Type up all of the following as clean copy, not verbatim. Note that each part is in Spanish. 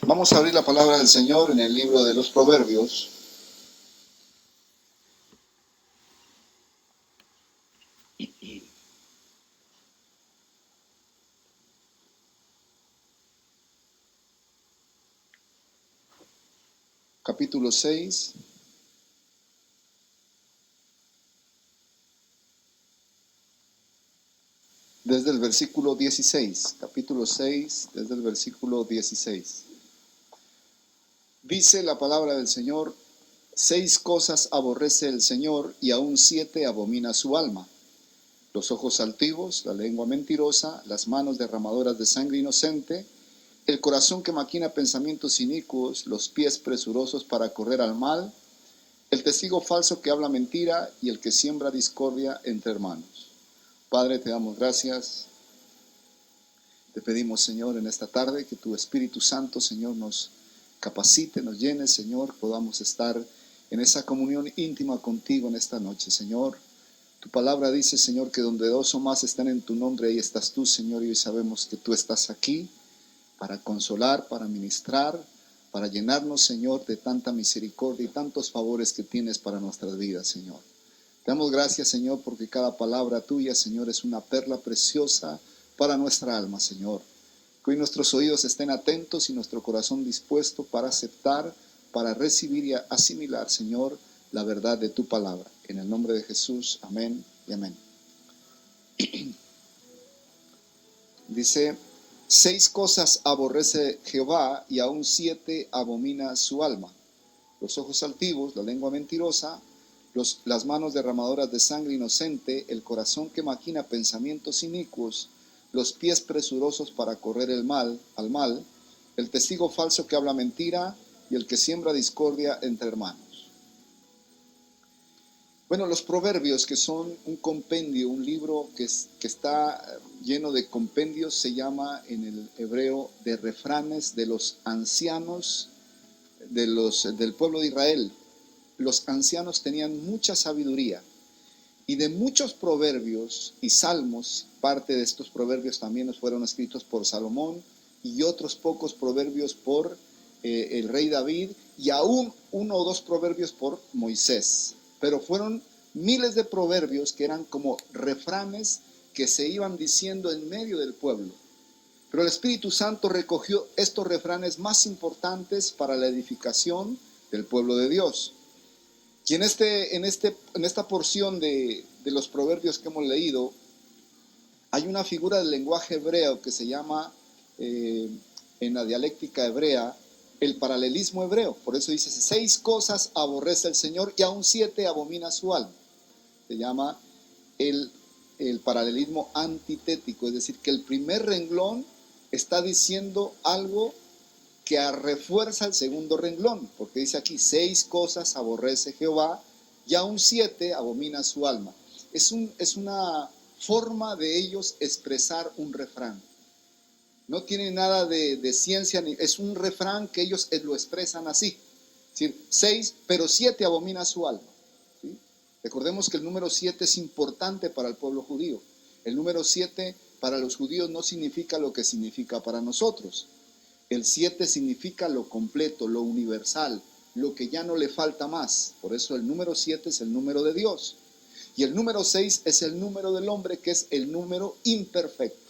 Vamos a abrir la palabra del Señor en el libro de los Proverbios. Capítulo 6. Desde el versículo 16. Capítulo 6, desde el versículo 16. Dice la palabra del Señor: 6 cosas aborrece el Señor, y aún 7 abomina su alma: los ojos altivos, la lengua mentirosa, las manos derramadoras de sangre inocente, el corazón que maquina pensamientos inicuos, los pies presurosos para correr al mal, el testigo falso que habla mentira, y el que siembra discordia entre hermanos. Padre, te damos gracias. Te pedimos, Señor, en esta tarde que tu Espíritu Santo, Señor, nos capacite, nos llene, Señor, podamos estar en esa comunión íntima contigo en esta noche, Señor. Tu palabra dice, Señor, que donde 2 o más están en tu nombre, ahí estás tú, Señor, y hoy sabemos que tú estás aquí para consolar, para ministrar, para llenarnos, Señor, de tanta misericordia y tantos favores que tienes para nuestras vidas, Señor. Te damos gracias, Señor, porque cada palabra tuya, Señor, es una perla preciosa para nuestra alma, Señor. Que hoy nuestros oídos estén atentos y nuestro corazón dispuesto para aceptar, para recibir y asimilar, Señor, la verdad de tu palabra. En el nombre de Jesús, amén y amén. Dice: 6 cosas aborrece Jehová, y aún 7 abomina su alma: los ojos altivos, la lengua mentirosa, las manos derramadoras de sangre inocente, el corazón que maquina pensamientos inicuos, los pies presurosos para correr al mal, el testigo falso que habla mentira, y el que siembra discordia entre hermanos. Bueno, los proverbios, que son un compendio, un libro que está lleno de compendios, se llama en el hebreo de refranes de los ancianos del pueblo de Israel. Los ancianos tenían mucha sabiduría, y de muchos proverbios y salmos, parte de estos proverbios también fueron escritos por Salomón, y otros pocos proverbios por el rey David, y aún 1 o 2 proverbios por Moisés. Pero fueron miles de proverbios que eran como refranes que se iban diciendo en medio del pueblo. Pero el Espíritu Santo recogió estos refranes más importantes para la edificación del pueblo de Dios. Y en esta porción de los proverbios que hemos leído, hay una figura del lenguaje hebreo que se llama, en la dialéctica hebrea, el paralelismo hebreo. Por eso dice: 6 cosas aborrece el Señor, y aún 7 abomina su alma. Se llama el paralelismo antitético, es decir, que el primer renglón está diciendo algo que refuerza el segundo renglón, porque dice aquí: 6 cosas aborrece Jehová, y aún 7 abomina su alma. Es una forma de ellos expresar un refrán. No tiene nada de ciencia, es un refrán que ellos lo expresan así. Es decir, 6, pero 7 abomina su alma. ¿Sí? Recordemos que el número 7 es importante para el pueblo judío. El número 7 para los judíos no significa lo que significa para nosotros. El 7 significa lo completo, lo universal, lo que ya no le falta más. Por eso el número 7 es el número de Dios. Y el número 6 es el número del hombre, que es el número imperfecto.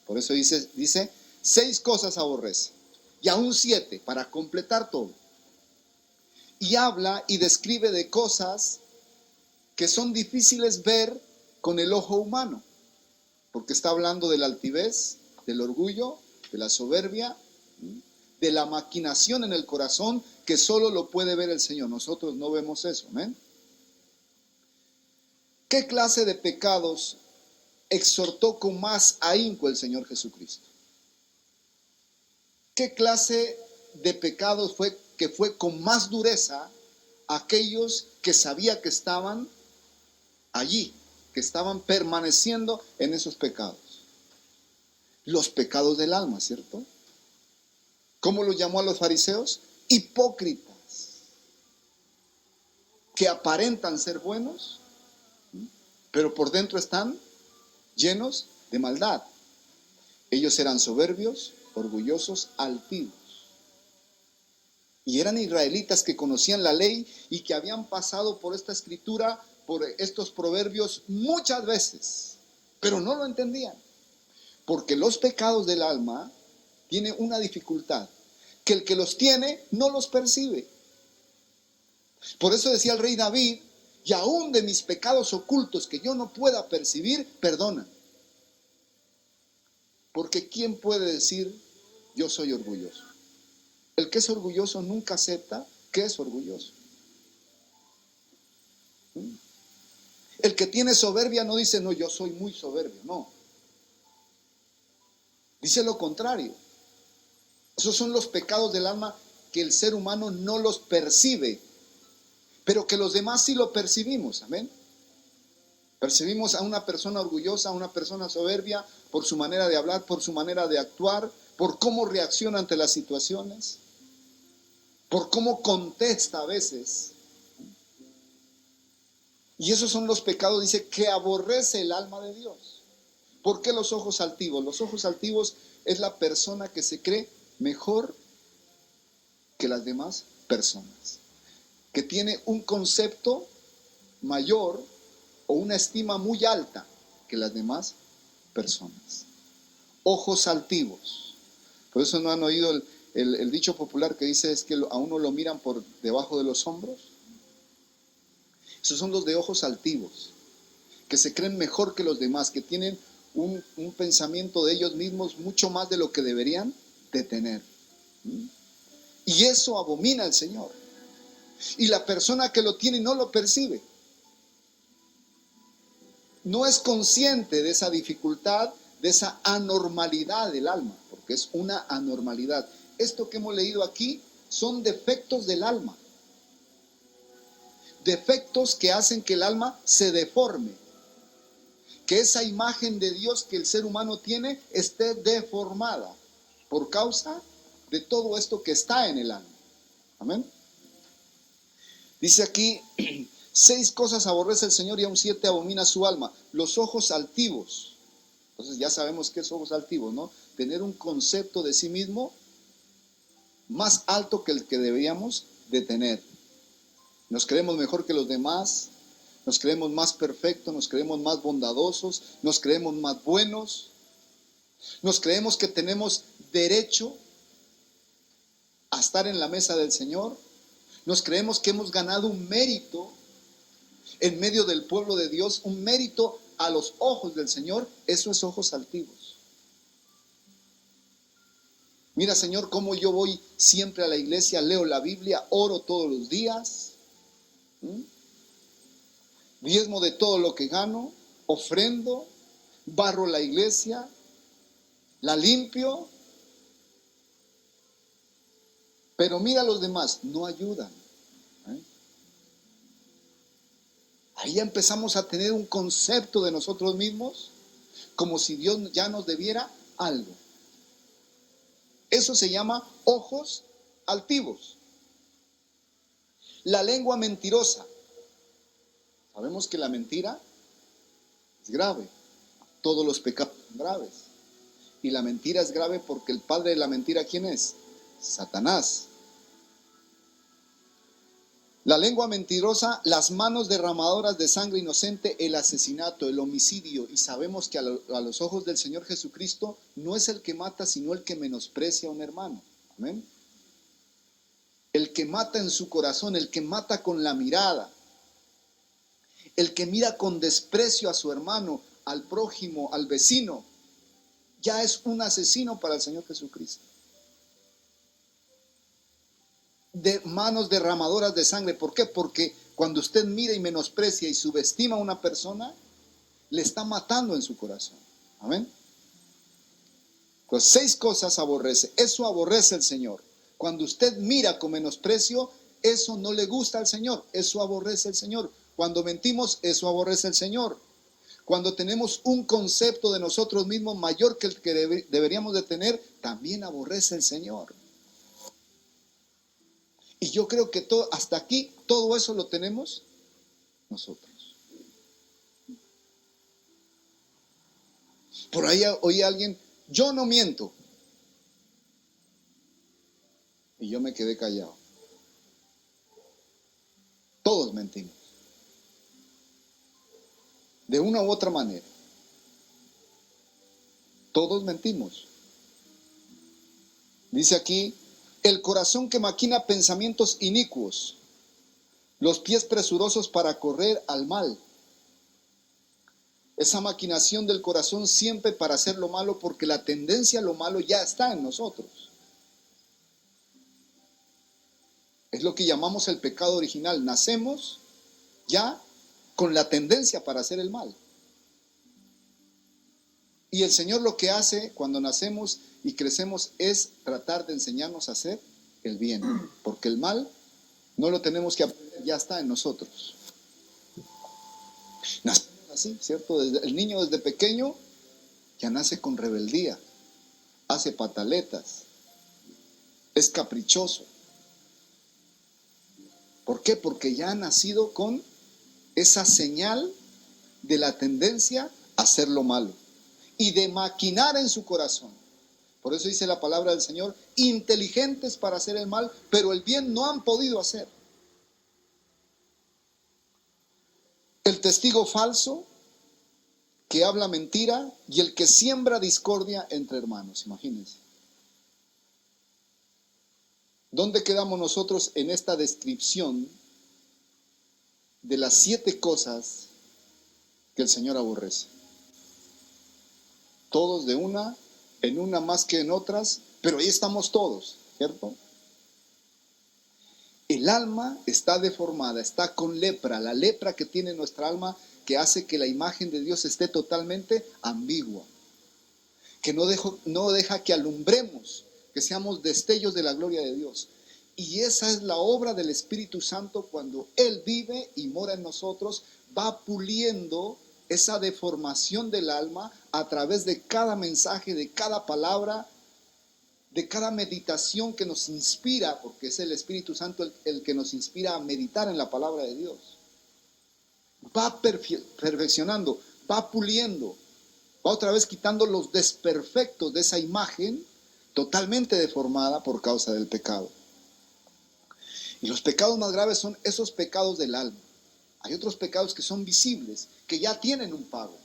Por eso dice 6 cosas aborrece, y aún 7 para completar todo. Y habla y describe de cosas que son difíciles ver con el ojo humano, porque está hablando de la altivez, del orgullo, de la soberbia, de la maquinación en el corazón, que solo lo puede ver el Señor. Nosotros no vemos eso. ¿Amén? ¿Qué clase de pecados exhortó con más ahínco el Señor Jesucristo? ¿Qué clase de pecados fue con más dureza aquellos que sabía que estaban allí, que estaban permaneciendo en esos pecados? Los pecados del alma, ¿cierto? ¿Cómo lo llamó a los fariseos? Hipócritas, que aparentan ser buenos, pero por dentro están llenos de maldad. Ellos eran soberbios, orgullosos, altivos. Y eran israelitas que conocían la ley y que habían pasado por esta escritura, por estos proverbios muchas veces, pero no lo entendían. Porque los pecados del alma tienen una dificultad, que el que los tiene no los percibe. Por eso decía el rey David, y aún de mis pecados ocultos que yo no pueda percibir, perdona. Porque ¿quién puede decir yo soy orgulloso? El que es orgulloso nunca acepta que es orgulloso. El que tiene soberbia no dice, no, yo soy muy soberbio, no. Dice lo contrario. Esos son los pecados del alma que el ser humano no los percibe, pero que los demás sí lo percibimos, amén. Percibimos a una persona orgullosa, a una persona soberbia, por su manera de hablar, por su manera de actuar, por cómo reacciona ante las situaciones, por cómo contesta a veces. Y esos son los pecados, dice, que aborrece el alma de Dios. ¿Por qué los ojos altivos? Los ojos altivos es la persona que se cree mejor que las demás personas, que tiene un concepto mayor o una estima muy alta que las demás personas. Ojos altivos. Por eso no han oído el dicho popular que dice es que a uno lo miran por debajo de los hombros. Esos son los de ojos altivos, que se creen mejor que los demás, que tienen un pensamiento de ellos mismos mucho más de lo que deberían de tener. Y eso abomina al Señor. Y la persona que lo tiene no lo percibe. No es consciente de esa dificultad, de esa anormalidad del alma, porque es una anormalidad. Esto que hemos leído aquí son defectos del alma. Defectos que hacen que el alma se deforme. Que esa imagen de Dios que el ser humano tiene esté deformada por causa de todo esto que está en el alma. Amén. Dice aquí, 6 cosas aborrece el Señor y aún 7 abomina su alma. Los ojos altivos. Entonces ya sabemos qué es ojos altivos, ¿no? Tener un concepto de sí mismo más alto que el que deberíamos de tener. Nos creemos mejor que los demás, nos creemos más perfectos, nos creemos más bondadosos, nos creemos más buenos, nos creemos que tenemos derecho a estar en la mesa del Señor, nos creemos que hemos ganado un mérito en medio del pueblo de Dios, un mérito a los ojos del Señor. Eso es ojos altivos. Mira, Señor, cómo yo voy siempre a la iglesia, leo la Biblia, oro todos los días, diezmo de todo lo que gano, ofrendo, barro la iglesia, la limpio, pero mira a los demás, no ayudan. Ahí ya empezamos a tener un concepto de nosotros mismos como si Dios ya nos debiera algo. Eso se llama ojos altivos. La lengua mentirosa. Sabemos que la mentira es grave. Todos los pecados son graves. Y la mentira es grave porque el padre de la mentira, ¿quién es? Satanás. La lengua mentirosa, las manos derramadoras de sangre inocente, el asesinato, el homicidio. Y sabemos que a los ojos del Señor Jesucristo no es el que mata, sino el que menosprecia a un hermano. Amén. El que mata en su corazón, el que mata con la mirada, el que mira con desprecio a su hermano, al prójimo, al vecino, ya es un asesino para el Señor Jesucristo. De manos derramadoras de sangre. ¿Por qué? Porque cuando usted mira y menosprecia y subestima a una persona, le está matando en su corazón. Amén. Pues 6 cosas aborrece. Eso aborrece el Señor. Cuando usted mira con menosprecio, eso no le gusta al Señor. Eso aborrece el Señor. Cuando mentimos, eso aborrece el Señor. Cuando tenemos un concepto de nosotros mismos mayor que el que deberíamos de tener, también aborrece el Señor. Y yo creo que hasta aquí todo eso lo tenemos nosotros. Por ahí oí a alguien yo no miento. Y yo me quedé callado. Todos mentimos. De una u otra manera. Todos mentimos. Dice aquí, el corazón que maquina pensamientos inicuos, los pies presurosos para correr al mal. Esa maquinación del corazón siempre para hacer lo malo, porque la tendencia a lo malo ya está en nosotros. Es lo que llamamos el pecado original. Nacemos ya con la tendencia para hacer el mal. Y el Señor lo que hace cuando nacemos y crecemos es tratar de enseñarnos a hacer el bien. Porque el mal no lo tenemos que aprender, ya está en nosotros. Nacemos así, ¿cierto? El niño desde pequeño ya nace con rebeldía, hace pataletas, es caprichoso. ¿Por qué? Porque ya ha nacido con esa señal de la tendencia a hacer lo malo y de maquinar en su corazón. Por eso dice la palabra del Señor, inteligentes para hacer el mal, pero el bien no han podido hacer. El testigo falso que habla mentira y el que siembra discordia entre hermanos, imagínense. ¿Dónde quedamos nosotros en esta descripción de las 7 cosas que el Señor aborrece? Todos de una, en una más que en otras, pero ahí estamos todos, ¿cierto? El alma está deformada, está con lepra, la lepra que tiene nuestra alma que hace que la imagen de Dios esté totalmente ambigua, que no deja que alumbremos, que seamos destellos de la gloria de Dios. Y esa es la obra del Espíritu Santo cuando Él vive y mora en nosotros, va puliendo esa deformación del alma a través de cada mensaje, de cada palabra, de cada meditación que nos inspira, porque es el Espíritu Santo el que nos inspira a meditar en la palabra de Dios. Va perfeccionando, va puliendo, va otra vez quitando los desperfectos de esa imagen totalmente deformada por causa del pecado. Y los pecados más graves son esos pecados del alma. Hay otros pecados que son visibles, que ya tienen un pago.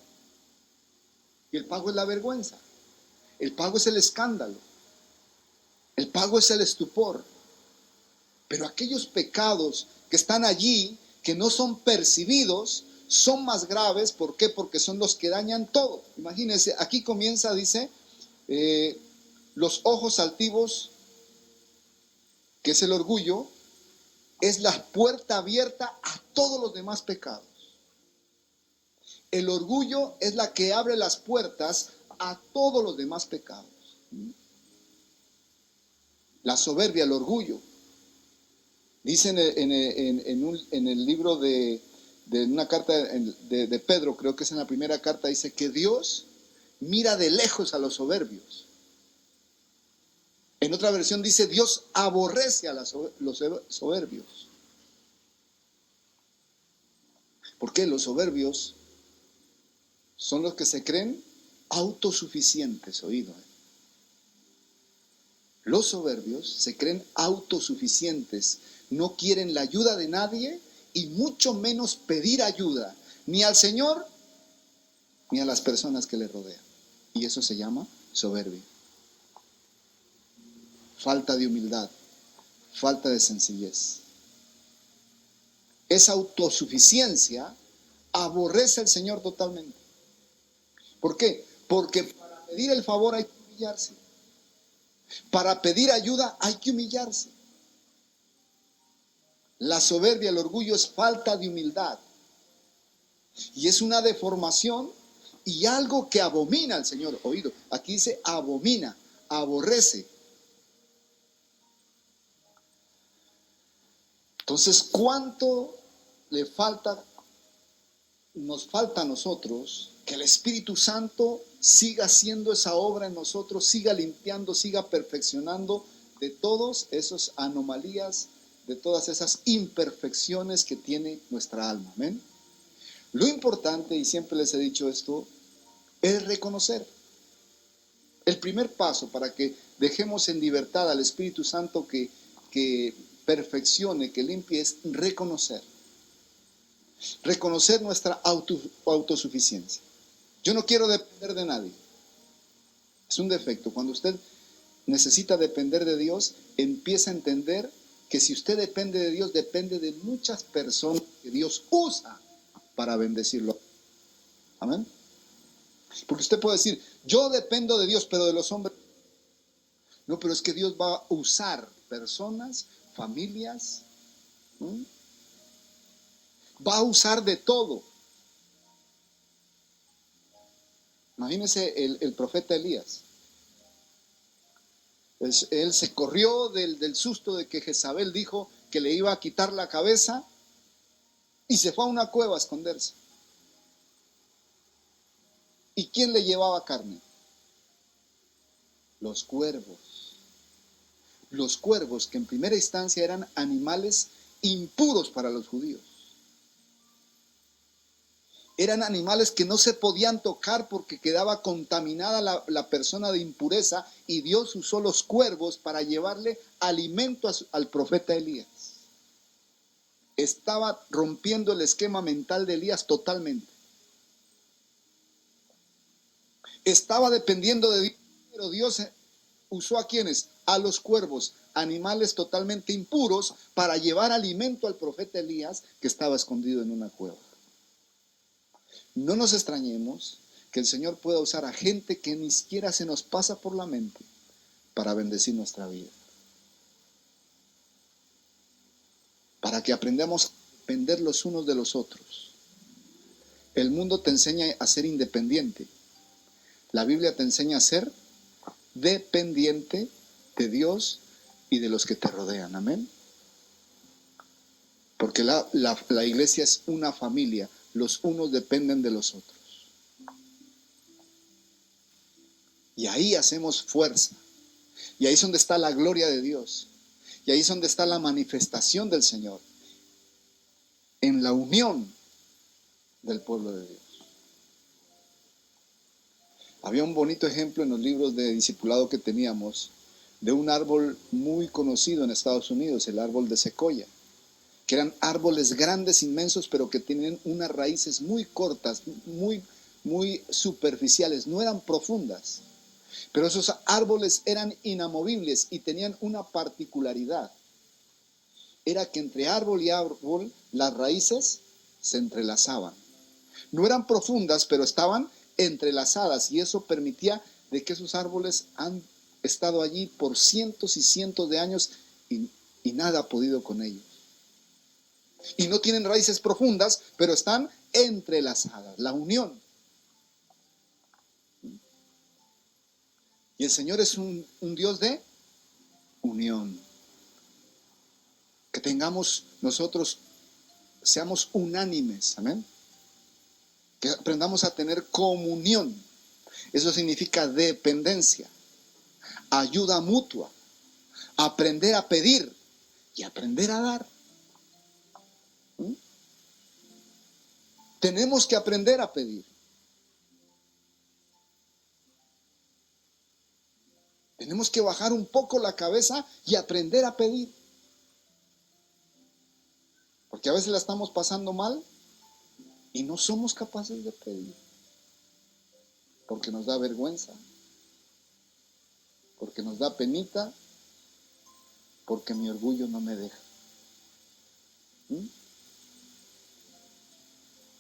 Y el pago es la vergüenza. El pago es el escándalo. El pago es el estupor. Pero aquellos pecados que están allí, que no son percibidos, son más graves. ¿Por qué? Porque son los que dañan todo. Imagínense, aquí comienza, dice, los ojos altivos, que es el orgullo, es la puerta abierta a todos los demás pecados. El orgullo es la que abre las puertas a todos los demás pecados. La soberbia, el orgullo. Dicen en el libro de una carta de Pedro, creo que es en la primera carta, dice que Dios mira de lejos a los soberbios. En otra versión dice, Dios aborrece a los soberbios. ¿Por qué? Los soberbios son los que se creen autosuficientes, oído. Los soberbios se creen autosuficientes, no quieren la ayuda de nadie y mucho menos pedir ayuda, ni al Señor, ni a las personas que le rodean. Y eso se llama soberbia. Falta de humildad, falta de sencillez. Esa autosuficiencia aborrece al Señor totalmente. ¿Por qué? Porque para pedir el favor hay que humillarse. Para pedir ayuda hay que humillarse. La soberbia, el orgullo es falta de humildad. Y es una deformación y algo que abomina al Señor. Oído, aquí dice abomina, aborrece. Entonces, ¿cuánto nos falta a nosotros que el Espíritu Santo siga haciendo esa obra en nosotros, siga limpiando, siga perfeccionando de todas esas anomalías, de todas esas imperfecciones que tiene nuestra alma? ¿Amén? Lo importante, y siempre les he dicho esto, es reconocer. El primer paso para que dejemos en libertad al Espíritu Santo que perfeccione, que limpie, es reconocer. Reconocer nuestra autosuficiencia. Yo no quiero depender de nadie. Es un defecto. Cuando usted necesita depender de Dios, empieza a entender que si usted depende de Dios, depende de muchas personas que Dios usa para bendecirlo. Amén. Porque usted puede decir, yo dependo de Dios, pero de los hombres. No, pero es que Dios va a usar personas, familias, ¿no? Va a usar de todo. Imagínese el profeta Elías. Él se corrió del susto de que Jezabel dijo que le iba a quitar la cabeza y se fue a una cueva a esconderse. ¿Y quién le llevaba carne? Los cuervos. Los cuervos, que en primera instancia eran animales impuros para los judíos. Eran animales que no se podían tocar porque quedaba contaminada la persona de impureza, y Dios usó los cuervos para llevarle alimento al profeta Elías. Estaba rompiendo el esquema mental de Elías totalmente. Estaba dependiendo de Dios, pero Dios usó ¿a quiénes? A los cuervos, animales totalmente impuros, para llevar alimento al profeta Elías, que estaba escondido en una cueva. No nos extrañemos que el Señor pueda usar a gente que ni siquiera se nos pasa por la mente para bendecir nuestra vida. Para que aprendamos a depender los unos de los otros. El mundo te enseña a ser independiente. La Biblia te enseña a ser dependiente de Dios y de los que te rodean. Amén. Porque la iglesia es una familia. Los unos dependen de los otros. Y ahí hacemos fuerza. Y ahí es donde está la gloria de Dios. Y ahí es donde está la manifestación del Señor. En la unión del pueblo de Dios. Había un bonito ejemplo en los libros de discipulado que teníamos de un árbol muy conocido en Estados Unidos, el árbol de secoya, que eran árboles grandes, inmensos, pero que tenían unas raíces muy cortas, muy superficiales, no eran profundas. Pero esos árboles eran inamovibles y tenían una particularidad. Era que entre árbol y árbol las raíces se entrelazaban. No eran profundas, pero estaban entrelazadas, y eso permitía de que esos árboles han estado allí por cientos y cientos de años y nada ha podido con ellos. Y no tienen raíces profundas, pero están entrelazadas, la unión. Y el Señor es un Dios de unión. Que tengamos nosotros, seamos unánimes, amén. Que aprendamos a tener comunión. Eso significa dependencia, ayuda mutua, aprender a pedir y aprender a dar. Tenemos que aprender a pedir. Tenemos que bajar un poco la cabeza y aprender a pedir. Porque a veces la estamos pasando mal y no somos capaces de pedir. Porque nos da vergüenza, porque nos da penita, porque mi orgullo no me deja.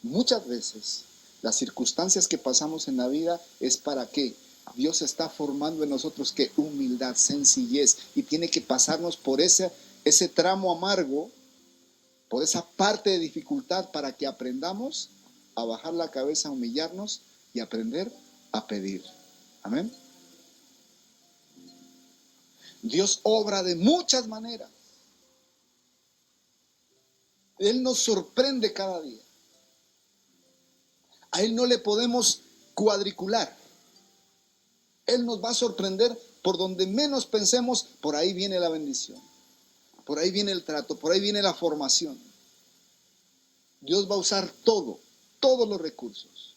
Muchas veces las circunstancias que pasamos en la vida es para que Dios está formando en nosotros que humildad, sencillez, y tiene que pasarnos por ese tramo amargo, por esa parte de dificultad, para que aprendamos a bajar la cabeza, a humillarnos y aprender a pedir. Amén. Dios obra de muchas maneras. Él nos sorprende cada día. A Él no le podemos cuadricular. Él nos va a sorprender por donde menos pensemos. Por ahí viene la bendición. Por ahí viene el trato. Por ahí viene la formación. Dios va a usar todos los recursos.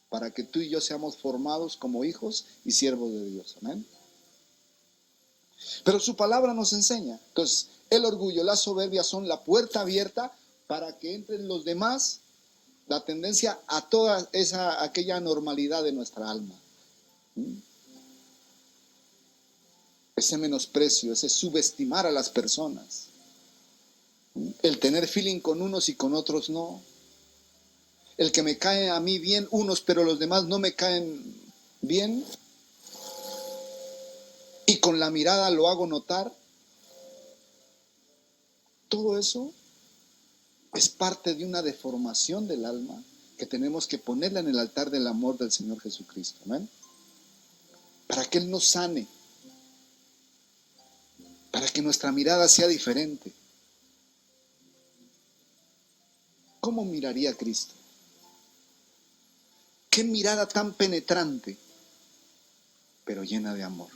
para que tú y yo seamos formados como hijos y siervos de Dios. Amén. Pero su palabra nos enseña. Entonces, el orgullo, la soberbia son la puerta abierta para que entren los demás, la tendencia a toda aquella normalidad de nuestra alma. Ese menosprecio, ese subestimar a las personas. El tener feeling con unos y con otros no. El que me cae a mí bien unos, pero los demás no me caen bien. Y con la mirada lo hago notar. Todo eso es parte de una deformación del alma que tenemos que ponerla en el altar del amor del Señor Jesucristo. ¿Amén? Para que Él nos sane. Para que nuestra mirada sea diferente. ¿Cómo miraría Cristo? Qué mirada tan penetrante, pero llena de amor.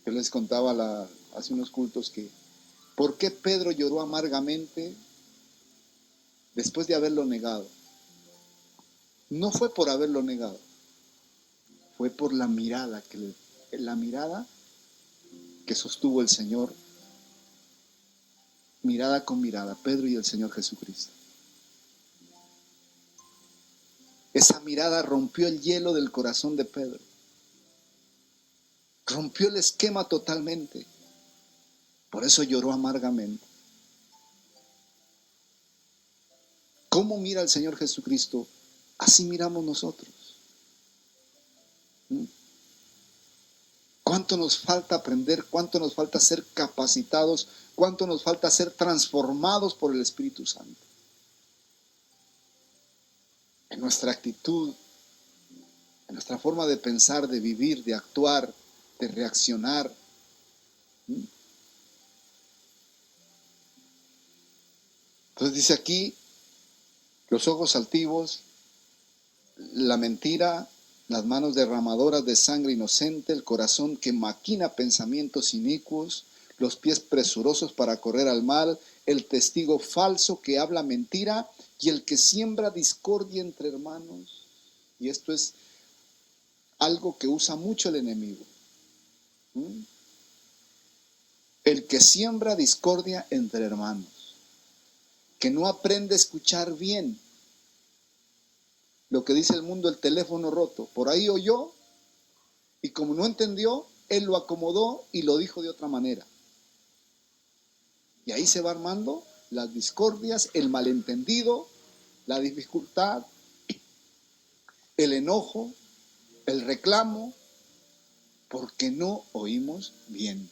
Yo les contaba hace unos cultos que ¿por qué Pedro lloró amargamente después de haberlo negado? No fue por haberlo negado, fue por la mirada que sostuvo el Señor, mirada con mirada, Pedro y el Señor Jesucristo. Esa mirada rompió el hielo del corazón de Pedro. Rompió el esquema totalmente. Por eso lloró amargamente. ¿Cómo mira el Señor Jesucristo? Así miramos nosotros. ¿Cuánto nos falta aprender? ¿Cuánto nos falta ser capacitados? ¿Cuánto nos falta ser transformados por el Espíritu Santo? En nuestra actitud, en nuestra forma de pensar, de vivir, de actuar, de reaccionar. Entonces dice aquí, los ojos altivos, la mentira, las manos derramadoras de sangre inocente, el corazón que maquina pensamientos inicuos, los pies presurosos para correr al mal, el testigo falso que habla mentira y el que siembra discordia entre hermanos. Y esto es algo que usa mucho el enemigo. El que siembra discordia entre hermanos, que no aprende a escuchar bien lo que dice el mundo, el teléfono roto. Por ahí oyó y como no entendió, él lo acomodó y lo dijo de otra manera. Y ahí se va armando las discordias, el malentendido, la dificultad, el enojo, el reclamo, porque no oímos bien.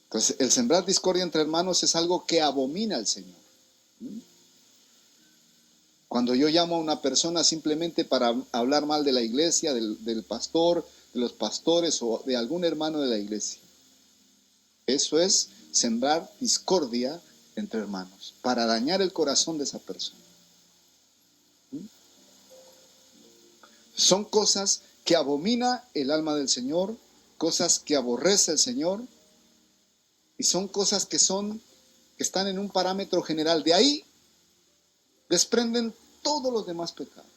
Entonces, el sembrar discordia entre hermanos es algo que abomina al Señor. Cuando yo llamo a una persona simplemente para hablar mal de la iglesia, del pastor, de los pastores o de algún hermano de la iglesia, eso es sembrar discordia entre hermanos, para dañar el corazón de esa persona. Son cosas que abomina el alma del Señor, cosas que aborrece el Señor, y son cosas que están en un parámetro general. De ahí desprenden todos los demás pecados.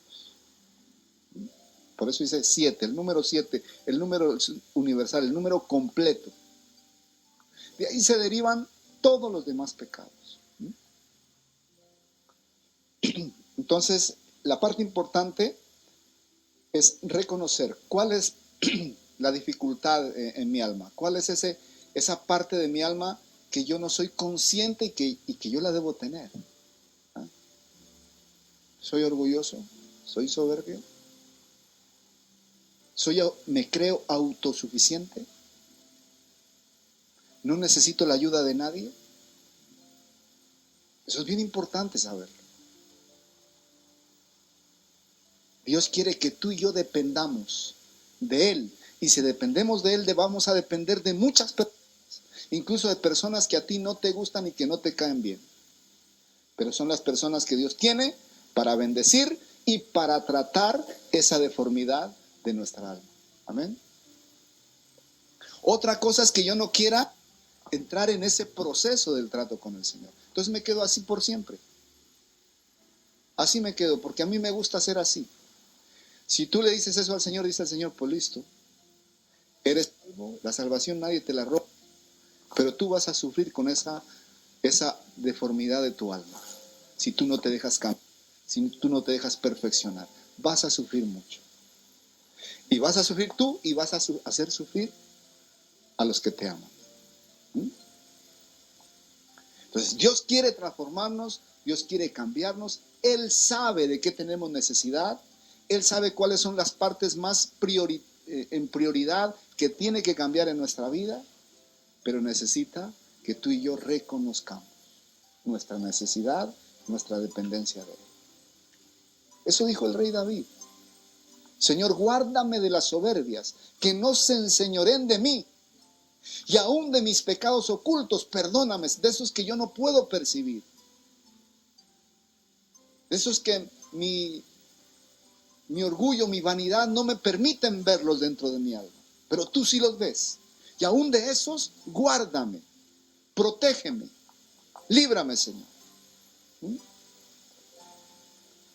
Por eso dice 7, el número 7, el número universal, el número completo. De ahí se derivan todos los demás pecados. Entonces, la parte importante es reconocer cuál es la dificultad en mi alma, cuál es esa parte de mi alma que yo no soy consciente y que yo la debo tener. ¿Soy orgulloso? ¿Soy soberbio? ¿Me creo autosuficiente? ¿No necesito la ayuda de nadie? Eso es bien importante saberlo. Dios quiere que tú y yo dependamos de Él. Y si dependemos de Él, vamos a depender de muchas personas, incluso de personas que a ti no te gustan y que no te caen bien. Pero son las personas que Dios tiene para bendecir y para tratar esa deformidad de nuestra alma. Amén. Otra cosa es que yo no quiera entrar en ese proceso del trato con el Señor. Entonces me quedo así por siempre. Así me quedo, porque a mí me gusta ser así. Si tú le dices eso al Señor, dice el Señor, pues listo, eres salvo, la salvación nadie te la roba, pero tú vas a sufrir con esa deformidad de tu alma. Si tú no te dejas cambiar, si tú no te dejas perfeccionar, vas a sufrir mucho. Y vas a sufrir tú y vas a hacer sufrir a los que te aman. ¿Mm? Entonces, Dios quiere transformarnos, Dios quiere cambiarnos, Él sabe de qué tenemos necesidad, Él sabe cuáles son las partes más en prioridad que tiene que cambiar en nuestra vida, pero necesita que tú y yo reconozcamos nuestra necesidad, nuestra dependencia de Él. Eso dijo el rey David. Señor, guárdame de las soberbias, que no se enseñoreen de mí, y aún de mis pecados ocultos, perdóname, de esos que yo no puedo percibir, de esos que mi orgullo, mi vanidad no me permiten verlos dentro de mi alma, pero tú sí los ves, y aún de esos, guárdame, protégeme, líbrame, Señor.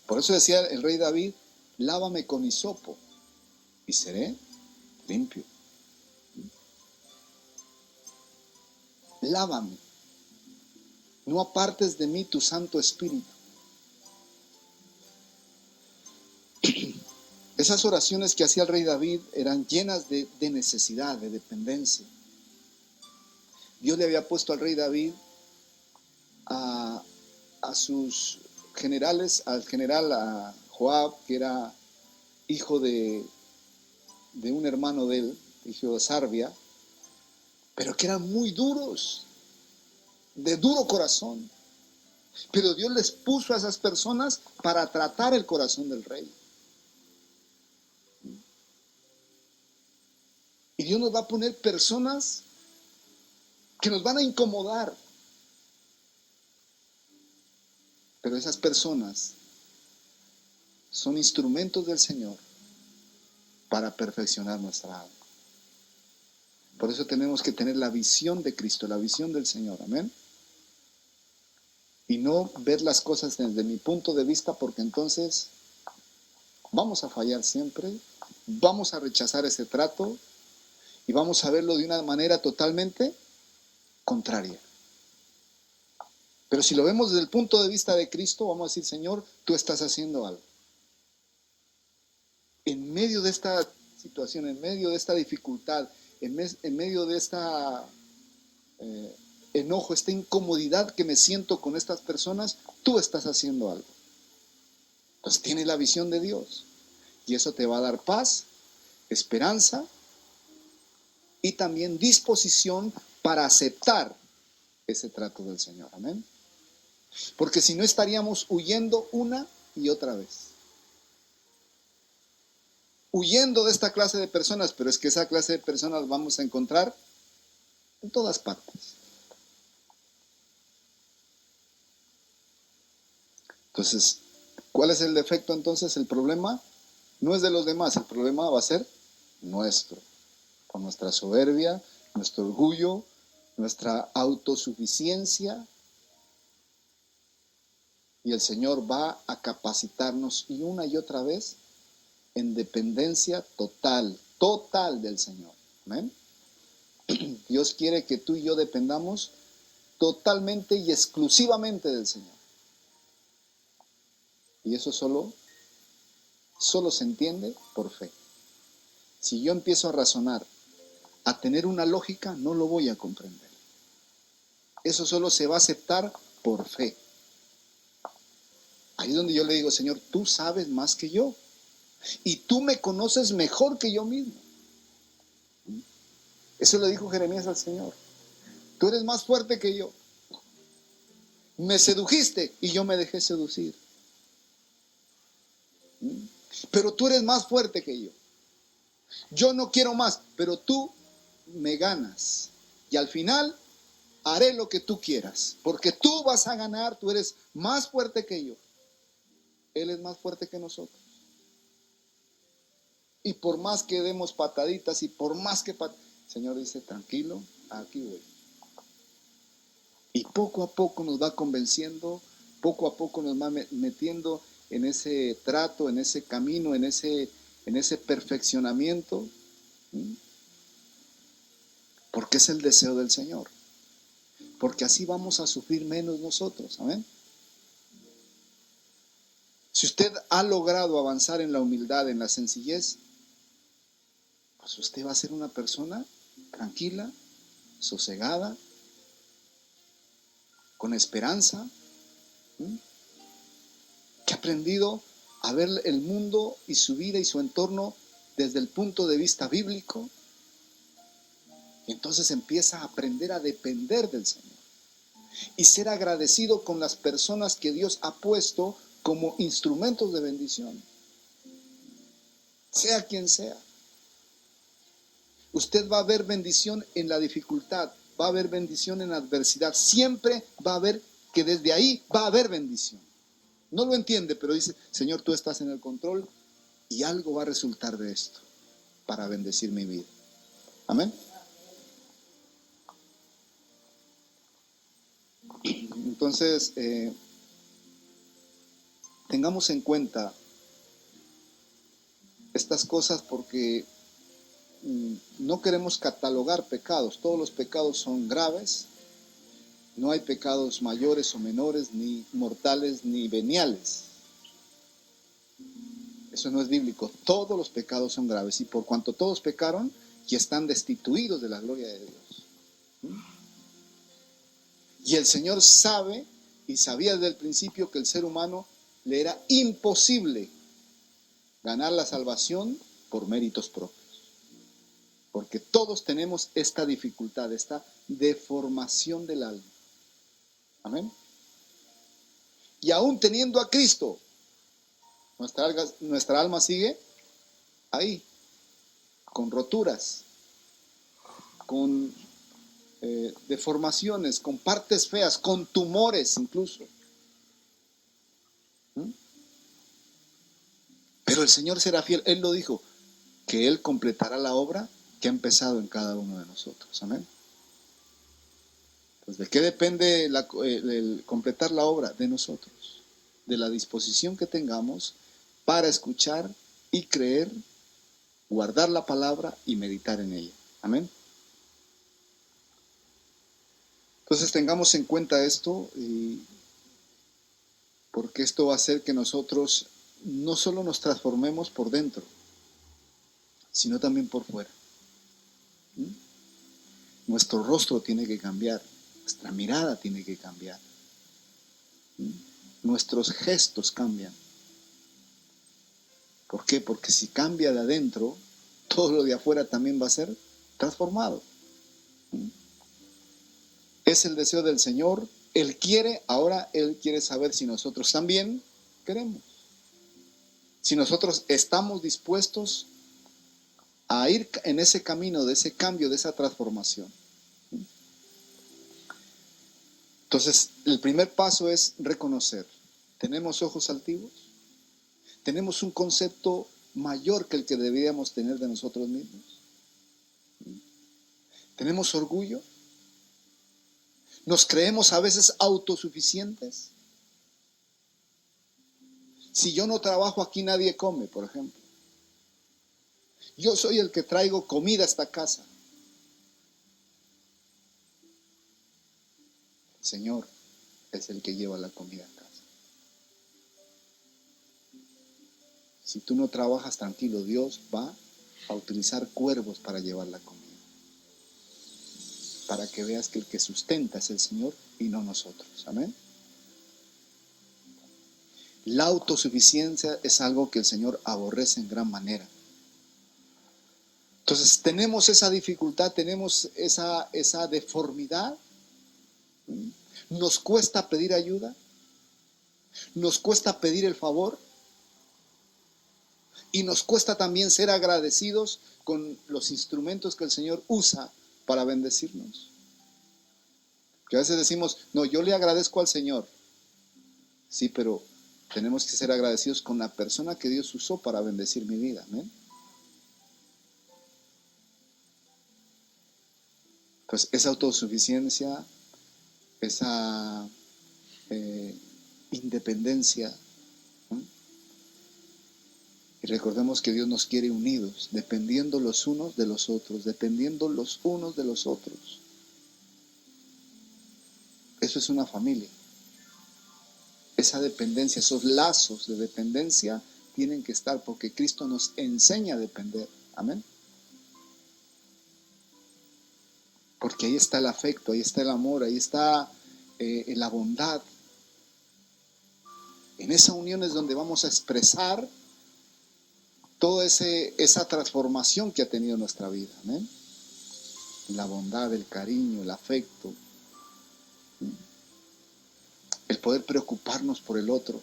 Por eso decía el rey David, lávame con hisopo y seré limpio. Lávame, no apartes de mí tu Santo Espíritu. Esas oraciones que hacía el rey David eran llenas de necesidad, de dependencia. Dios le había puesto al rey David a sus generales, al general a Joab, que era hijo de un hermano de él, hijo de Sarvia, pero que eran muy duros, de duro corazón. Pero Dios les puso a esas personas para tratar el corazón del rey. Y Dios nos va a poner personas que nos van a incomodar. Pero esas personas son instrumentos del Señor para perfeccionar nuestra alma. Por eso tenemos que tener la visión de Cristo, la visión del Señor. Amén. Y no ver las cosas desde mi punto de vista, porque entonces vamos a fallar siempre, vamos a rechazar ese trato y vamos a verlo de una manera totalmente contraria. Pero si lo vemos desde el punto de vista de Cristo, vamos a decir, Señor, tú estás haciendo algo. En medio de esta situación, en medio de esta dificultad, en medio de esta enojo, esta incomodidad que me siento con estas personas, tú estás haciendo algo. Entonces tienes la visión de Dios y eso te va a dar paz, esperanza y también disposición para aceptar ese trato del Señor. Amén. Porque si no estaríamos huyendo una y otra vez. Huyendo de esta clase de personas, pero es que esa clase de personas vamos a encontrar en todas partes. Entonces, ¿cuál es el defecto entonces? El problema no es de los demás, el problema va a ser nuestro, por nuestra soberbia, nuestro orgullo, nuestra autosuficiencia. Y el Señor va a capacitarnos y una y otra vez en dependencia total del Señor. ¿Amén? Dios quiere que tú y yo dependamos totalmente y exclusivamente del Señor. Y eso solo se entiende por fe. Si yo empiezo a razonar, a tener una lógica, no lo voy a comprender. Eso solo se va a aceptar por fe. Ahí es donde yo le digo, Señor, tú sabes más que yo. Y tú me conoces mejor que yo mismo. Eso le dijo Jeremías al Señor. Tú eres más fuerte que yo. Me sedujiste y yo me dejé seducir. Pero tú eres más fuerte que yo. Yo no quiero más, pero tú me ganas. Y al final haré lo que tú quieras. Porque tú vas a ganar, tú eres más fuerte que yo. Él es más fuerte que nosotros. Y por más que demos pataditas y por más que... Señor dice, tranquilo, aquí voy. Y poco a poco nos va convenciendo, poco a poco nos va metiendo en ese trato, en ese camino, en ese perfeccionamiento, ¿sí? Porque es el deseo del Señor. Porque así vamos a sufrir menos nosotros. Amén. Si usted ha logrado avanzar en la humildad, en la sencillez, pues usted va a ser una persona tranquila, sosegada, con esperanza, ¿sí? Que ha aprendido a ver el mundo y su vida y su entorno desde el punto de vista bíblico. Y entonces empieza a aprender a depender del Señor y ser agradecido con las personas que Dios ha puesto como instrumentos de bendición, sea quien sea. Usted va a ver bendición en la dificultad, va a haber bendición en la adversidad, siempre va a haber que desde ahí va a haber bendición. No lo entiende, pero dice, Señor, tú estás en el control y algo va a resultar de esto para bendecir mi vida. Amén. Entonces, tengamos en cuenta estas cosas porque no queremos catalogar pecados. Todos los pecados son graves. No hay pecados mayores o menores, ni mortales ni veniales. Eso no es bíblico. Todos los pecados son graves y por cuanto todos pecaron y están destituidos de la gloria de Dios. Y el Señor sabe y sabía desde el principio que el ser humano le era imposible ganar la salvación por méritos propios. Porque todos tenemos esta dificultad, esta deformación del alma. Amén. Y aún teniendo a Cristo, nuestra alma sigue ahí, con roturas, con deformaciones, con partes feas, con tumores incluso. Pero el Señor será fiel. Él lo dijo, que Él completará la obra que ha empezado en cada uno de nosotros. Amén. Pues ¿de qué depende el completar la obra? De nosotros, de la disposición que tengamos para escuchar y creer, guardar la palabra y meditar en ella. Amén. Entonces tengamos en cuenta esto, porque esto va a hacer que nosotros no solo nos transformemos por dentro, sino también por fuera. Nuestro rostro tiene que cambiar, nuestra mirada tiene que cambiar, nuestros gestos cambian. ¿Por qué? Porque si cambia de adentro, todo lo de afuera también va a ser transformado. Es el deseo del Señor. Él quiere, ahora Él quiere saber si nosotros también queremos. Si nosotros estamos dispuestos a ir en ese camino de ese cambio, de esa transformación. Entonces, el primer paso es reconocer. ¿Tenemos ojos altivos? ¿Tenemos un concepto mayor que el que deberíamos tener de nosotros mismos? ¿Tenemos orgullo? ¿Nos creemos a veces autosuficientes? Si yo no trabajo aquí nadie come, por ejemplo. Yo soy el que traigo comida a esta casa. El Señor es el que lleva la comida a casa. Si tú no trabajas tranquilo, Dios va a utilizar cuervos para llevar la comida. Para que veas que el que sustenta es el Señor y no nosotros. Amén. La autosuficiencia es algo que el Señor aborrece en gran manera. Entonces tenemos esa dificultad, tenemos esa deformidad. Nos cuesta pedir ayuda, nos cuesta pedir el favor y nos cuesta también ser agradecidos con los instrumentos que el Señor usa para bendecirnos. Que a veces decimos, no, yo le agradezco al Señor. Sí, pero tenemos que ser agradecidos con la persona que Dios usó para bendecir mi vida. ¿Amén? Pues esa autosuficiencia esa independencia. ¿No? Y recordemos que Dios nos quiere unidos, dependiendo los unos de los otros, dependiendo los unos de los otros. Eso es una familia. Esa dependencia, esos lazos de dependencia tienen que estar porque Cristo nos enseña a depender. Amén. Porque ahí está el afecto, ahí está el amor, ahí está la bondad. En esa unión es donde vamos a expresar toda esa transformación que ha tenido nuestra vida. ¿Amén? La bondad, el cariño, el afecto, el poder preocuparnos por el otro.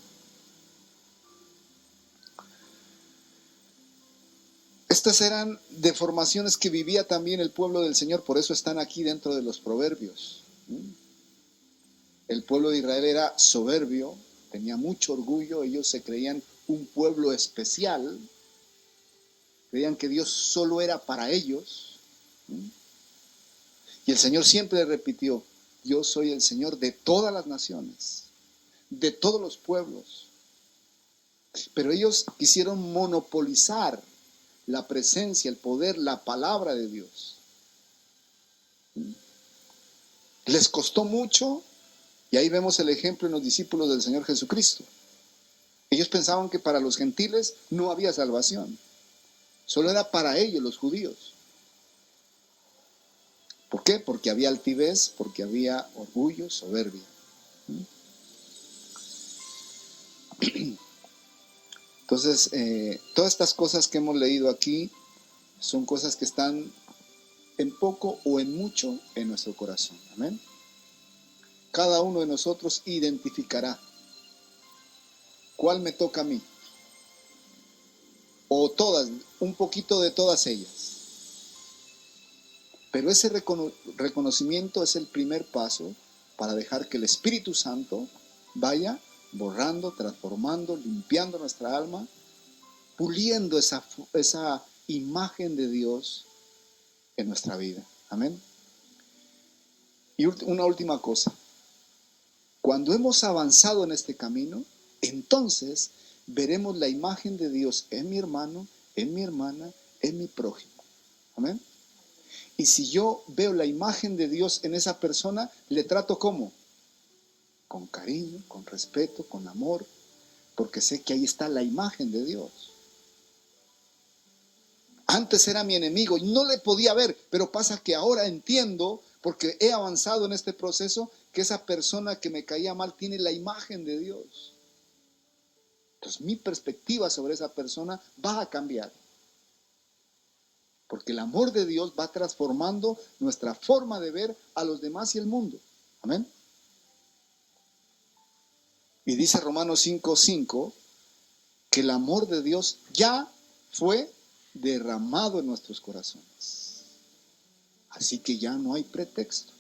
Estas eran deformaciones que vivía también el pueblo del Señor, por eso están aquí dentro de los proverbios. El pueblo de Israel era soberbio, tenía mucho orgullo, ellos se creían un pueblo especial, creían que Dios solo era para ellos. Y el Señor siempre repitió: yo soy el Señor de todas las naciones, de todos los pueblos. Pero ellos quisieron monopolizar la presencia, el poder, la palabra de Dios. Les costó mucho, y ahí vemos el ejemplo en los discípulos del Señor Jesucristo. Ellos pensaban que para los gentiles no había salvación, solo era para ellos, los judíos. ¿Por qué? Porque había altivez, porque había orgullo, soberbia. Entonces, todas estas cosas que hemos leído aquí son cosas que están en poco o en mucho en nuestro corazón. Amén. Cada uno de nosotros identificará cuál me toca a mí, o todas, un poquito de todas ellas. Pero ese reconocimiento es el primer paso para dejar que el Espíritu Santo vaya borrando, transformando, limpiando nuestra alma, puliendo esa imagen de Dios en nuestra vida. Amén. Y una última cosa. Cuando hemos avanzado en este camino, entonces veremos la imagen de Dios en mi hermano, en mi hermana, en mi prójimo. Amén. Y si yo veo la imagen de Dios en esa persona, le trato ¿cómo? Con cariño, con respeto, con amor, porque sé que ahí está la imagen de Dios. Antes era mi enemigo y no le podía ver, pero pasa que ahora entiendo, porque he avanzado en este proceso, que esa persona que me caía mal tiene la imagen de Dios. Entonces mi perspectiva sobre esa persona va a cambiar. Porque el amor de Dios va transformando nuestra forma de ver a los demás y el mundo. Amén. Y dice Romanos 5:5 que el amor de Dios ya fue derramado en nuestros corazones. Así que ya no hay pretexto.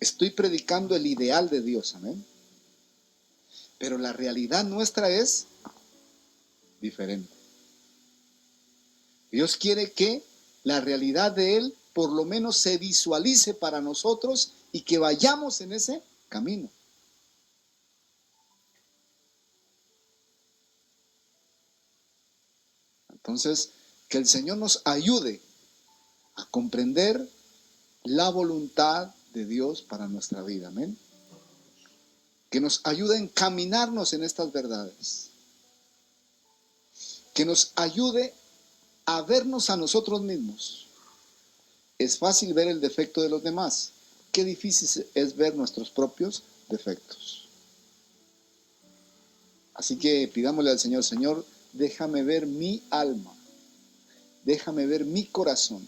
Estoy predicando el ideal de Dios, amén. Pero la realidad nuestra es diferente. Dios quiere que la realidad de Él por lo menos se visualice para nosotros y que vayamos en ese camino. Entonces, que el Señor nos ayude a comprender la voluntad de Dios para nuestra vida, amén. Que nos ayude a encaminarnos en estas verdades. Que nos ayude a vernos a nosotros mismos. Es fácil ver el defecto de los demás. Qué difícil es ver nuestros propios defectos. Así que pidámosle al Señor: Señor, déjame ver mi alma. Déjame ver mi corazón.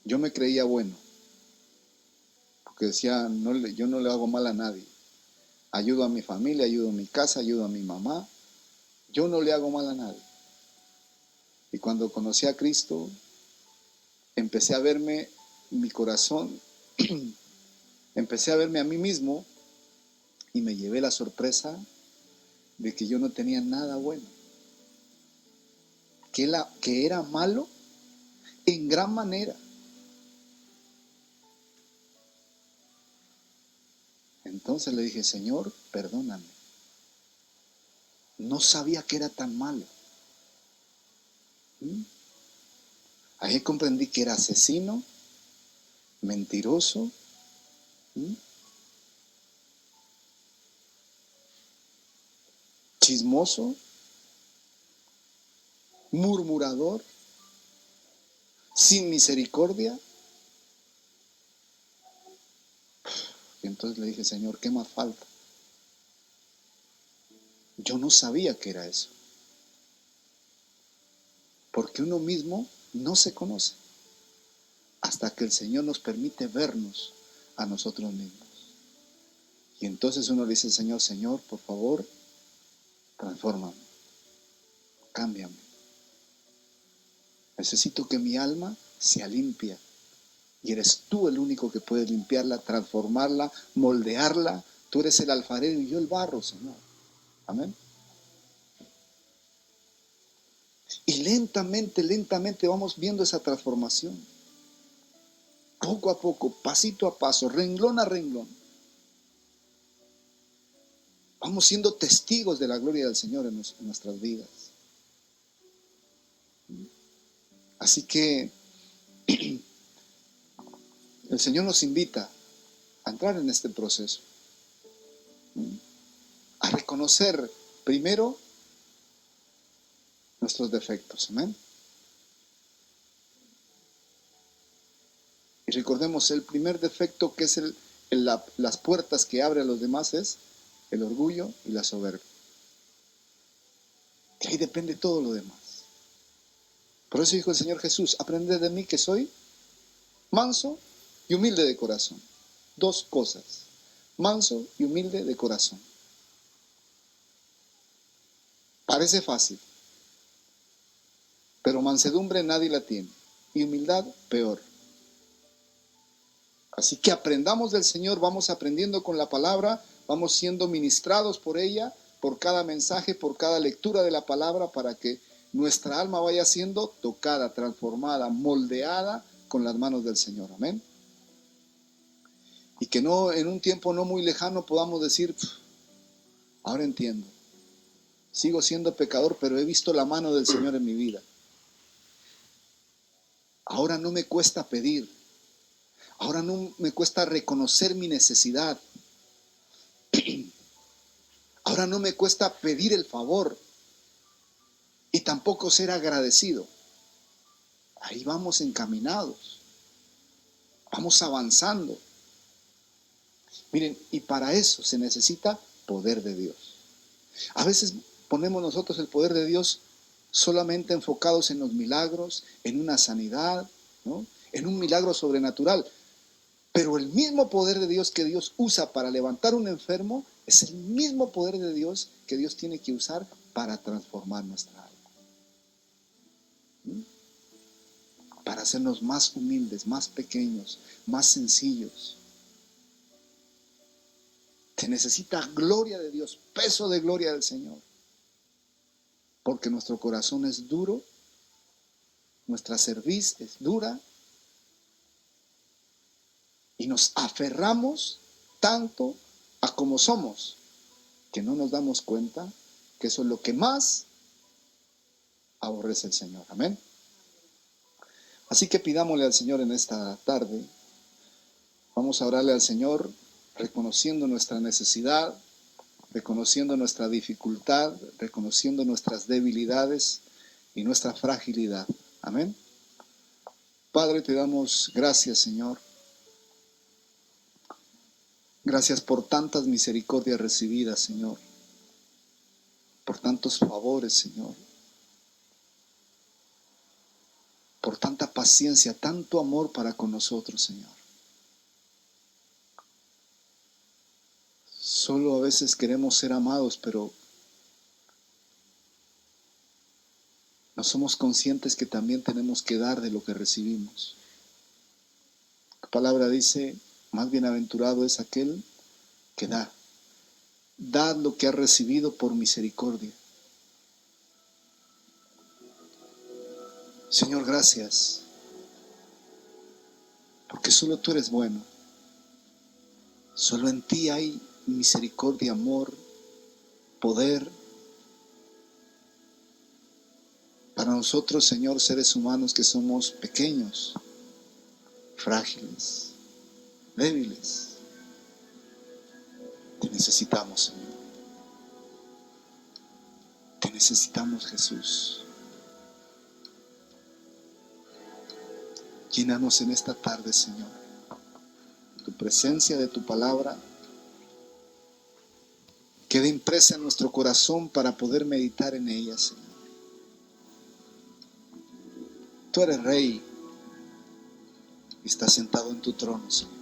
Yo me creía bueno, porque decía, yo no le hago mal a nadie. Ayudo a mi familia, ayudo a mi casa, ayudo a mi mamá. Yo no le hago mal a nadie. Y cuando conocí a Cristo, empecé a verme mi corazón, empecé a verme a mí mismo y me llevé la sorpresa de que yo no tenía nada bueno. que era malo en gran manera. Entonces le dije, Señor, perdóname. No sabía que era tan malo. Ahí comprendí que era asesino, mentiroso, chismoso, murmurador, sin misericordia. Y entonces le dije, Señor, ¿qué más falta? Yo no sabía que era eso. Porque uno mismo no se conoce hasta que el Señor nos permite vernos a nosotros mismos. Y entonces uno le dice al Señor, Señor, por favor, transfórmame, cámbiame. Necesito que mi alma sea limpia. Y eres tú el único que puede limpiarla, transformarla, moldearla. Tú eres el alfarero y yo el barro, Señor. Amén. Y lentamente vamos viendo esa transformación. Poco a poco, pasito a paso, renglón a renglón. Vamos siendo testigos de la gloria del Señor en nuestras vidas. Así que el Señor nos invita a entrar en este proceso. A reconocer primero nuestros defectos. Amén. Y recordemos, el primer defecto que es las puertas que abre a los demás es el orgullo y la soberbia. De ahí depende todo lo demás. Por eso dijo el Señor Jesús, aprended de mí que soy manso y humilde de corazón. Dos cosas, manso y humilde de corazón. Parece fácil, pero mansedumbre nadie la tiene y humildad peor. Así que aprendamos del Señor, vamos aprendiendo con la palabra, vamos siendo ministrados por ella, por cada mensaje, por cada lectura de la palabra, para que nuestra alma vaya siendo tocada, transformada, moldeada con las manos del Señor. Amén. Y que no en un tiempo no muy lejano podamos decir, ahora entiendo, sigo siendo pecador, pero he visto la mano del Señor en mi vida. Ahora no me cuesta pedir. Ahora no me cuesta reconocer mi necesidad. Ahora no me cuesta pedir el favor y tampoco ser agradecido. Ahí vamos encaminados. Vamos avanzando. Miren, y para eso se necesita poder de Dios. A veces ponemos nosotros el poder de Dios solamente enfocados en los milagros, en una sanidad, ¿no? En un milagro sobrenatural. Pero el mismo poder de Dios que Dios usa para levantar un enfermo es el mismo poder de Dios que Dios tiene que usar para transformar nuestra alma. Para hacernos más humildes, más pequeños, más sencillos. Se necesita gloria de Dios, peso de gloria del Señor. Porque nuestro corazón es duro, nuestra cerviz es dura y nos aferramos tanto a como somos que no nos damos cuenta que eso es lo que más aborrece el Señor. Amén. Así que pidámosle al Señor en esta tarde. Vamos a orarle al Señor reconociendo nuestra necesidad, reconociendo nuestra dificultad, reconociendo nuestras debilidades y nuestra fragilidad. Amén. Padre, te damos gracias, Señor. Gracias por tantas misericordias recibidas, Señor. Por tantos favores, Señor. Por tanta paciencia, tanto amor para con nosotros, Señor. Solo a veces queremos ser amados, pero no somos conscientes que también tenemos que dar de lo que recibimos. La palabra dice, más bienaventurado es aquel que da. Dad lo que ha recibido por misericordia. Señor, gracias, porque solo tú eres bueno. Solo en ti hay misericordia, amor, poder. Para nosotros, Señor, seres humanos que somos pequeños, frágiles, débiles, te necesitamos, Señor. Te necesitamos, Jesús. Llénanos en esta tarde, Señor, tu presencia, de tu palabra. Quede impresa en nuestro corazón para poder meditar en ella, Señor. Tú eres Rey y estás sentado en tu trono, Señor.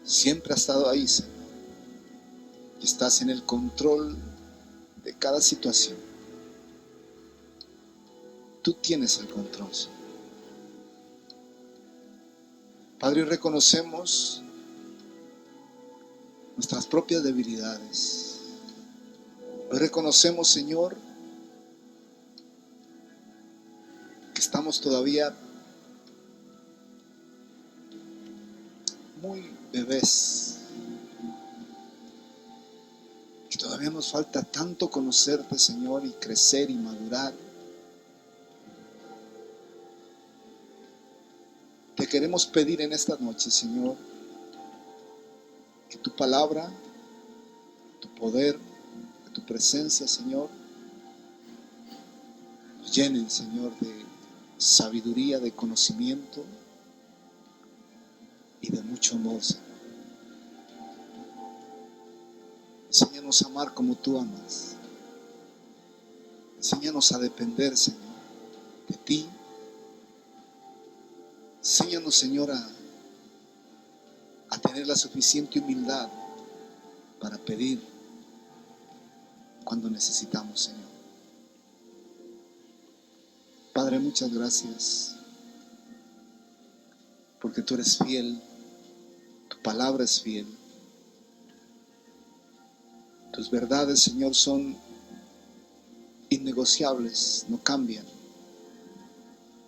Siempre has estado ahí, Señor. Y estás en el control de cada situación. Tú tienes el control, Señor. Padre, hoy reconocemos nuestras propias debilidades. Hoy reconocemos, Señor, que estamos todavía muy bebés, que todavía nos falta tanto conocerte, Señor, y crecer y madurar. Te queremos pedir en esta noche, Señor, que tu palabra, tu poder, que tu presencia, Señor, nos llenen, Señor, de sabiduría, de conocimiento y de mucho amor, Señor. Enséñanos a amar como tú amas. Enséñanos a depender, Señor, de ti. Enséñanos, Señor, a tener la suficiente humildad para pedir cuando necesitamos, Señor. Padre, muchas gracias, porque tú eres fiel, tu palabra es fiel. Tus verdades, Señor, son innegociables, no cambian,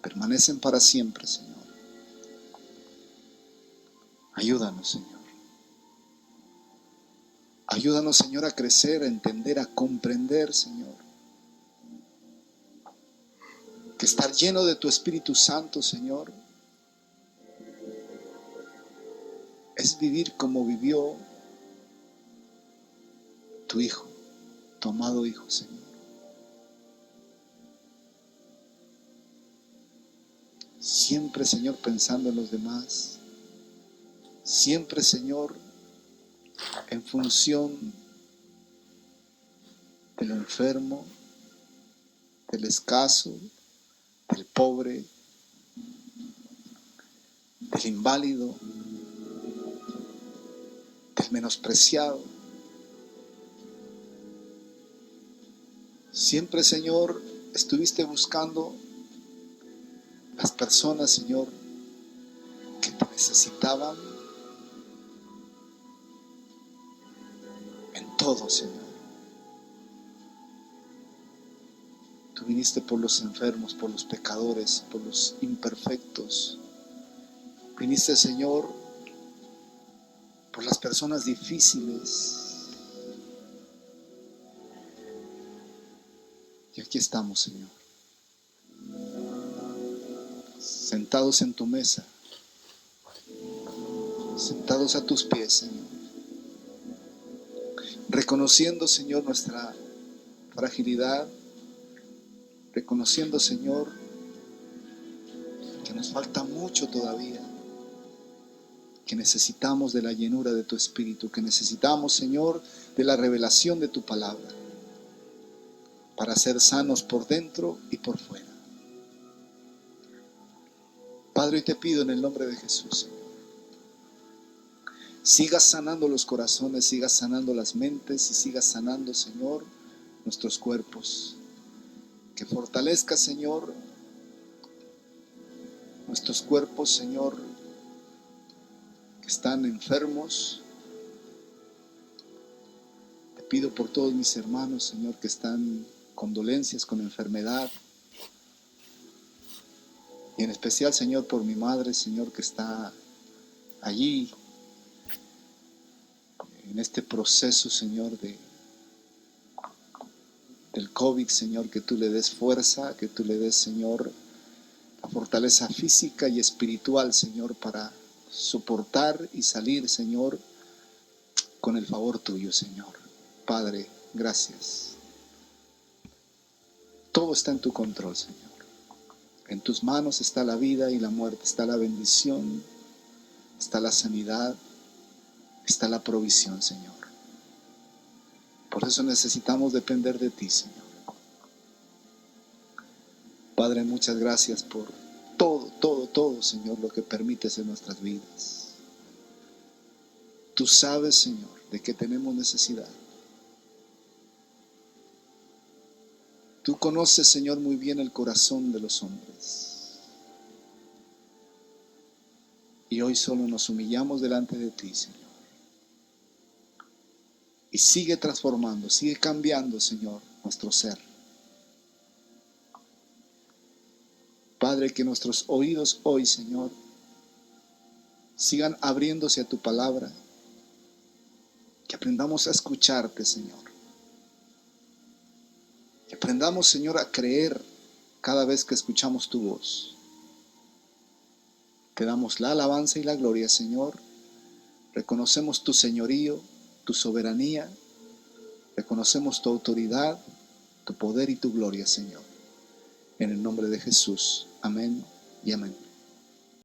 permanecen para siempre, Señor. Ayúdanos, Señor. Ayúdanos, Señor, a crecer, a entender, a comprender, Señor, que estar lleno de tu Espíritu Santo, Señor, es vivir como vivió tu Hijo, tu amado Hijo, Señor. Siempre, Señor, pensando en los demás. Siempre, Señor, en función del enfermo, del escaso, del pobre, del inválido, del menospreciado. Siempre, Señor, estuviste buscando las personas, Señor, que te necesitaban en todo, Señor. Tú viniste por los enfermos, por los pecadores, por los imperfectos. Viniste, Señor, por las personas difíciles. Y aquí estamos, Señor, sentados en tu mesa, sentados a tus pies, Señor, reconociendo, Señor, nuestra fragilidad, reconociendo, Señor, que nos falta mucho todavía, que necesitamos de la llenura de tu Espíritu, que necesitamos, Señor, de la revelación de tu palabra, para ser sanos por dentro y por fuera. Padre, hoy te pido en el nombre de Jesús, Señor, sigas sanando los corazones, sigas sanando las mentes y sigas sanando, Señor, nuestros cuerpos. Que fortalezca, Señor, nuestros cuerpos, Señor, que están enfermos. Te pido por todos mis hermanos, Señor, que están con dolencias, con enfermedad. Y en especial, Señor, por mi madre, Señor, que está allí en este proceso, Señor, del COVID, Señor, que tú le des fuerza, que tú le des, Señor, la fortaleza física y espiritual, Señor, para soportar y salir, Señor, con el favor tuyo, Señor. Padre, gracias. Todo está en tu control, Señor. En tus manos está la vida y la muerte, está la bendición, está la sanidad, está la provisión, Señor. Por eso necesitamos depender de ti, Señor. Padre, muchas gracias por todo, Señor, lo que permites en nuestras vidas. Tú sabes, Señor, de que tenemos necesidad. Tú conoces, Señor, muy bien el corazón de los hombres. Y hoy solo nos humillamos delante de ti, Señor. Y sigue transformando, sigue cambiando, Señor, nuestro ser. Padre, que nuestros oídos hoy, Señor, sigan abriéndose a tu palabra. Que aprendamos a escucharte, Señor. Que aprendamos, Señor, a creer cada vez que escuchamos tu voz. Te damos la alabanza y la gloria, Señor. Reconocemos tu señorío, tu soberanía. Reconocemos tu autoridad, tu poder y tu gloria, Señor. En el nombre de Jesús. Amén y amén.